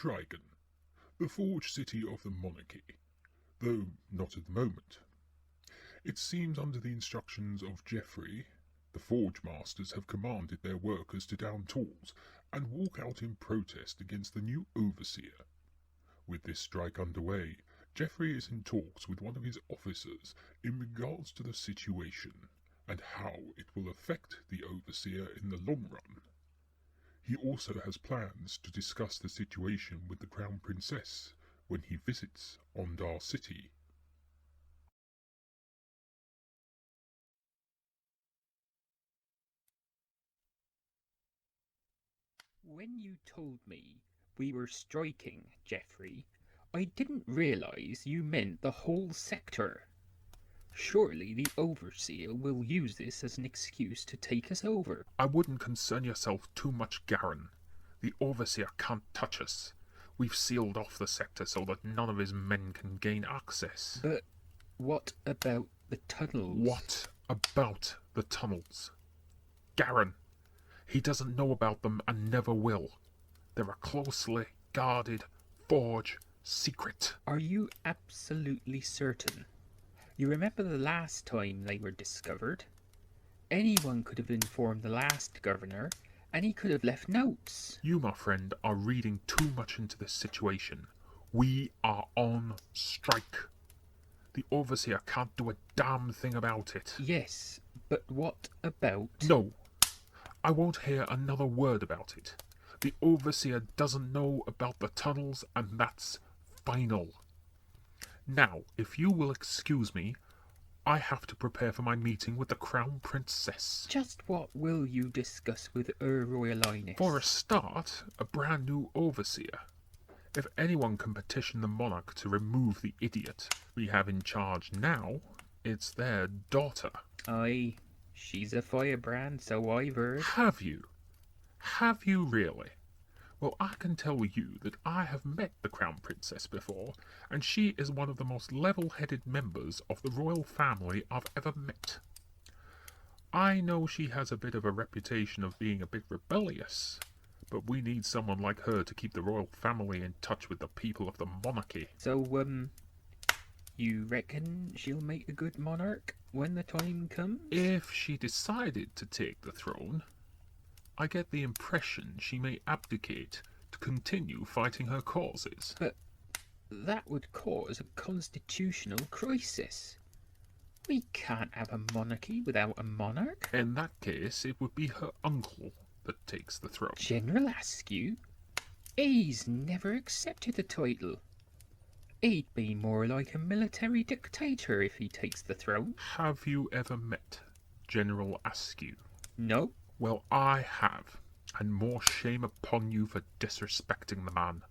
Trigen, the Forge City of the Monarchy, though not at the moment. It seems under the instructions of Geoffrey, the Forge Masters have commanded their workers to down tools and walk out in protest against the new Overseer. With this strike underway, Geoffrey is in talks with one of his officers in regards to the situation and how it will affect the Overseer in the long run. He also has plans to discuss the situation with the Crown Princess when he visits Audacity. When you told me we were striking, Geoffrey, I didn't realise you meant the whole sector. Surely the Overseer will use this as an excuse to take us over. I wouldn't concern yourself too much, Garren. The Overseer can't touch us. We've sealed off the sector so that none of his men can gain access. But what about the tunnels? What about the tunnels? Garren, he doesn't know about them and never will. They're a closely guarded Forge secret. Are you absolutely certain? You remember the last time they were discovered? Anyone could have informed the last governor, and he could have left notes. You, my friend, are reading too much into this situation. We are on strike. The Overseer can't do a damn thing about it. Yes, but what about... No, I won't hear another word about it. The Overseer doesn't know about the tunnels, and that's final. Now, if you will excuse me, I have to prepare for my meeting with the Crown Princess. Just what will you discuss with Her Royal Highness? For a start, a brand new Overseer. If anyone can petition the monarch to remove the idiot we have in charge now, it's their daughter. Aye, she's a firebrand, so I've heard. Have you? Have you really? Well, I can tell you that I have met the Crown Princess before, and she is one of the most level-headed members of the royal family I've ever met. I know she has a bit of a reputation of being a bit rebellious, but we need someone like her to keep the royal family in touch with the people of the monarchy. So, you reckon she'll make a good monarch when the time comes? If she decided to take the throne, I get the impression she may abdicate to continue fighting her causes. But that would cause a constitutional crisis. We can't have a monarchy without a monarch. In that case, it would be her uncle that takes the throne. General Askew? He's never accepted the title. He'd be more like a military dictator if he takes the throne. Have you ever met General Askew? No. Well, I have, and more shame upon you for disrespecting the man.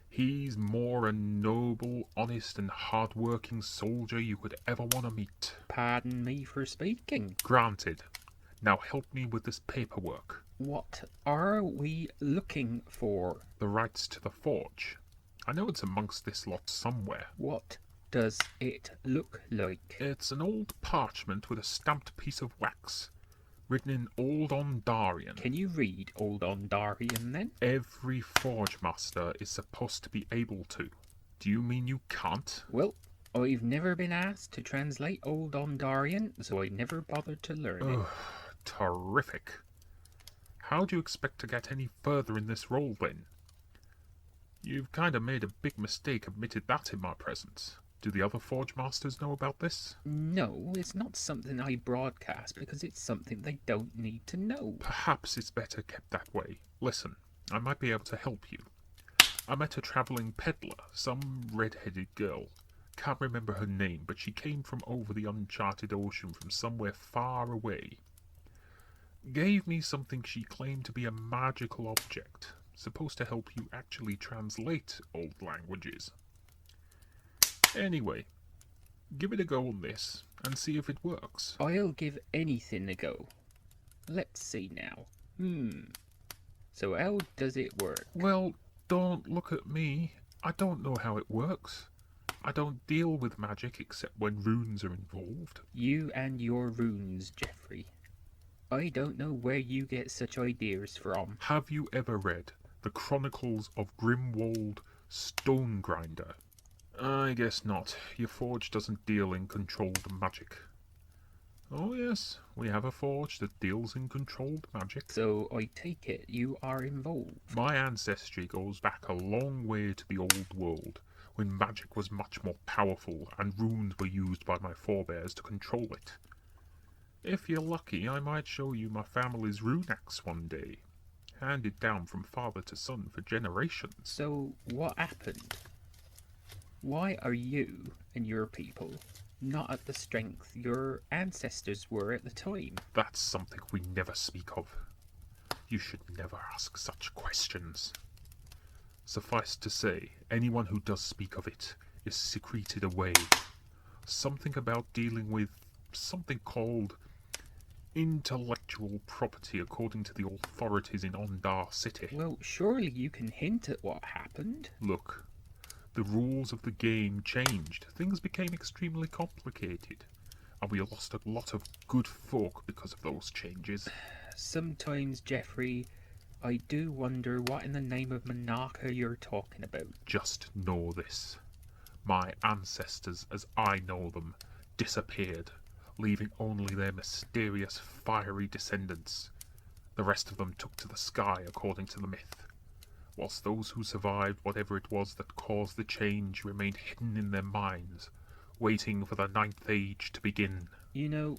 He's more a noble, honest, and hard-working soldier you could ever want to meet. Pardon me for speaking. Granted. Now help me with this paperwork. What are we looking for? The rights to the forge. I know it's amongst this lot somewhere. What does it look like? It's an old parchment with a stamped piece of wax, written in Old Ondarian. Can you read Old Ondarian then? Every Forge Master is supposed to be able to. Do you mean you can't? Well, I've never been asked to translate Old Ondarian, so I never bothered to learn it. Terrific. How do you expect to get any further in this role then? You've kind of made a big mistake admitted that in my presence. Do the other Forge Masters know about this? No, it's not something I broadcast because it's something they don't need to know. Perhaps it's better kept that way. Listen, I might be able to help you. I met a travelling peddler, some red-headed girl. Can't remember her name, but she came from over the uncharted ocean from somewhere far away. Gave me something she claimed to be a magical object, supposed to help you actually translate old languages. Anyway, give it a go on this, and see if it works. I'll give anything a go. Let's see now. So how does it work? Well, don't look at me. I don't know how it works. I don't deal with magic except when runes are involved. You and your runes, Geoffrey. I don't know where you get such ideas from. Have you ever read The Chronicles of Grimwald Stonegrinder. I guess not. Your forge doesn't deal in controlled magic. Oh yes, we have a forge that deals in controlled magic. So I take it you are involved. My ancestry goes back a long way to the old world, when magic was much more powerful and runes were used by my forebears to control it. If you're lucky, I might show you my family's rune axe one day, handed down from father to son for generations. So what happened? Why are you and your people not at the strength your ancestors were at the time? That's something we never speak of. You should never ask such questions. Suffice to say, anyone who does speak of it is secreted away. Something about dealing with something called intellectual property according to the authorities in Ondar City. Well, surely you can hint at what happened. Look, the rules of the game changed. Things became extremely complicated, and we lost a lot of good folk because of those changes. Sometimes, Geoffrey, I do wonder what in the name of Monarcha you're talking about. Just know this. My ancestors, as I know them, disappeared, leaving only their mysterious, fiery descendants. The rest of them took to the sky, according to the myth, whilst those who survived whatever it was that caused the change remained hidden in their minds, waiting for the Ninth Age to begin. You know,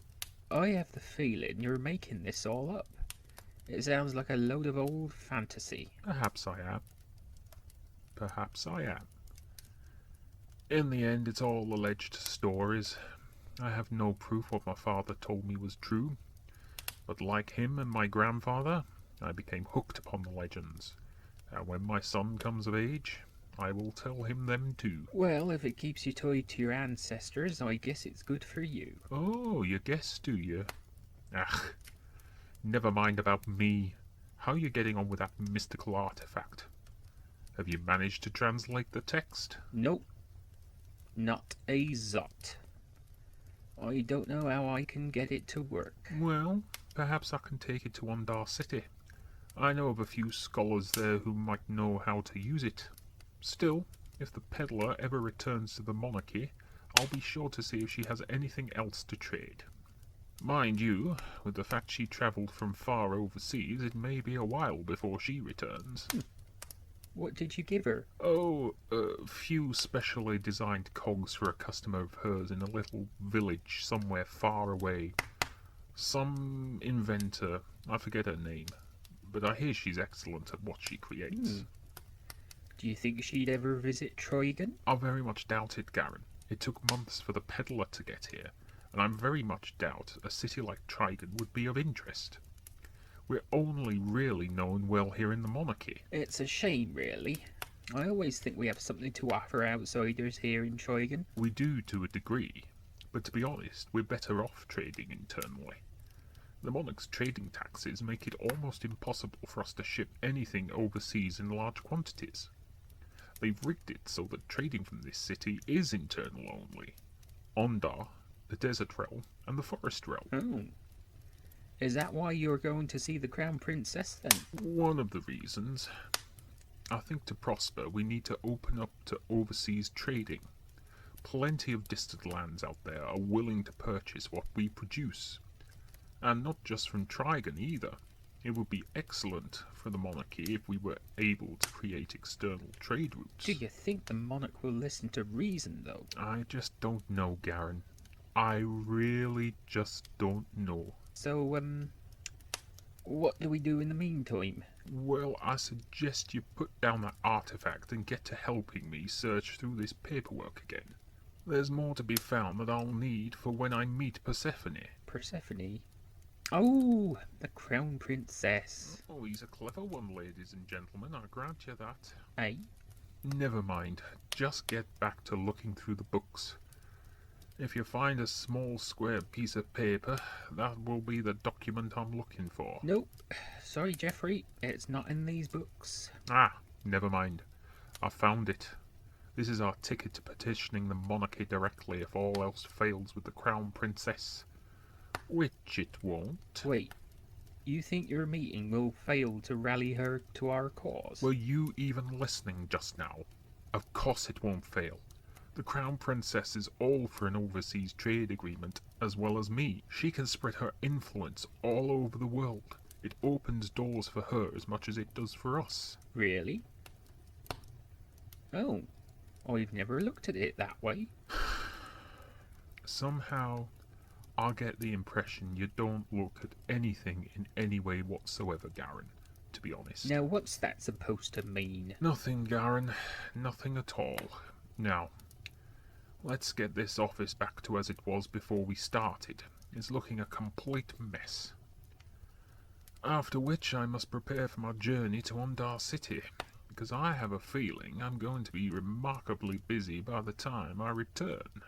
I have the feeling you're making this all up. It sounds like a load of old fantasy. Perhaps I am. Perhaps I am. In the end, it's all alleged stories. I have no proof what my father told me was true, but like him and my grandfather, I became hooked upon the legends, and when my son comes of age, I will tell him them too. Well, if it keeps you tied to your ancestors, I guess it's good for you. Oh, you guess, do you? Ach, never mind about me. How are you getting on with that mystical artifact? Have you managed to translate the text? Nope. Not a zot. I don't know how I can get it to work. Well, perhaps I can take it to Ondar City. I know of a few scholars there who might know how to use it. Still, if the peddler ever returns to the monarchy, I'll be sure to see if she has anything else to trade. Mind you, with the fact she travelled from far overseas, it may be a while before she returns. What did you give her? Oh, a few specially designed cogs for a customer of hers in a little village somewhere far away. Some inventor, I forget her name, but I hear she's excellent at what she creates. Do you think she'd ever visit Trigen? I very much doubt it, Garren. It took months for the peddler to get here, and I very much doubt a city like Trigen would be of interest. We're only really known well here in the monarchy. It's a shame, really. I always think we have something to offer outsiders here in Trigen. We do to a degree, but to be honest, we're better off trading internally. The monarch's trading taxes make it almost impossible for us to ship anything overseas in large quantities. They've rigged it so that trading from this city is internal only. Ondar, the desert realm, and the forest realm. Oh. Is that why you're going to see the Crown Princess then? One of the reasons. I think to prosper we need to open up to overseas trading. Plenty of distant lands out there are willing to purchase what we produce. And not just from Trigen either. It would be excellent for the monarchy if we were able to create external trade routes. Do you think the monarch will listen to reason, though? I just don't know, Garren. I really just don't know. So, what do we do in the meantime? Well, I suggest you put down that artifact and get to helping me search through this paperwork again. There's more to be found that I'll need for when I meet Persephone. Persephone? Oh, the Crown Princess. Oh, he's a clever one, ladies and gentlemen, I grant you that. Eh? Never mind, just get back to looking through the books. If you find a small square piece of paper, that will be the document I'm looking for. Nope. Sorry, Geoffrey. It's not in these books. Ah, never mind. I found it. This is our ticket to petitioning the monarchy directly if all else fails with the Crown Princess. Which it won't. Wait. You think your meeting will fail to rally her to our cause? Were you even listening just now? Of course it won't fail. The Crown Princess is all for an overseas trade agreement, as well as me. She can spread her influence all over the world. It opens doors for her as much as it does for us. Really? Oh, I've never looked at it that way. Somehow, I get the impression you don't look at anything in any way whatsoever, Garren, to be honest. Now, what's that supposed to mean? Nothing, Garren. Nothing at all. Now, let's get this office back to as it was before we started. It's looking a complete mess. After which I must prepare for my journey to Audacity, because I have a feeling I'm going to be remarkably busy by the time I return.